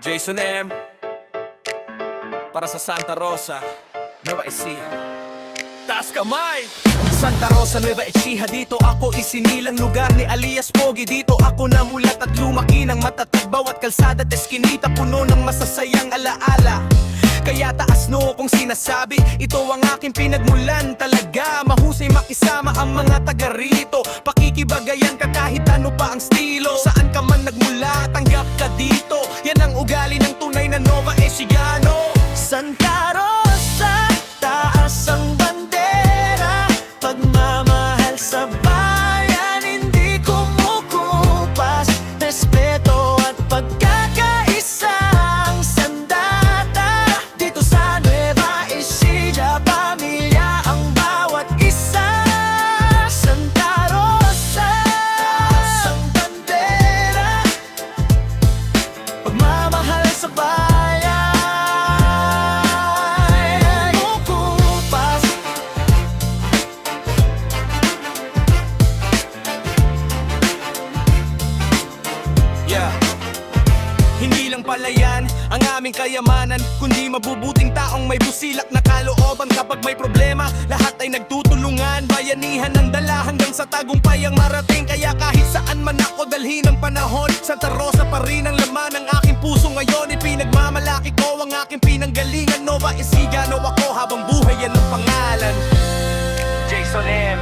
Jason M. Para sa Santa Rosa, Nueva Ecija. Taas kamay! Santa Rosa, Nueva Ecija, dito ako isinilang lugar ni alias Pogi. Dito ako namulat at lumaki ng matatag. Bawat kalsada at eskinita puno ng masasayang alaala. Kaya taas no kung sinasabi, ito ang aking pinagmulan talaga. Mahusay makisama ang mga taga rito, pakikibagayan ka kahit ano pa ang estilo. Saan ka man nagmula, tanggap ka dito. Yan ang ugali ng tunay na Nova Eciano. Santa Rosa, taas ang bandera, pagmamahal sa bayan, hindi kumukupas. Respeto at pagkakaisa ang sandata. Dito sa Nueva Ecija, pamilya ang bawat isa. Santa Rosa, taas ang bandera, pagmamahal sa bayan. Hindi lang pala yan ang aming kayamanan, kundi mabubuting taong may busilak na kalooban. Kapag may problema, lahat ay nagtutulungan. Bayanihan ng dala hanggang sa tagumpay ang marating. Kaya kahit saan man ako dalhin ng panahon, Santa Rosa pa rin ang laman ng aking puso ngayon. Ipinagmamalaki ko ang aking pinanggalingan. Nova Eciano ako habang buhay, yan ang pangalan. Jason M.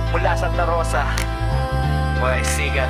Mula Santa Rosa, Nueva Ecija.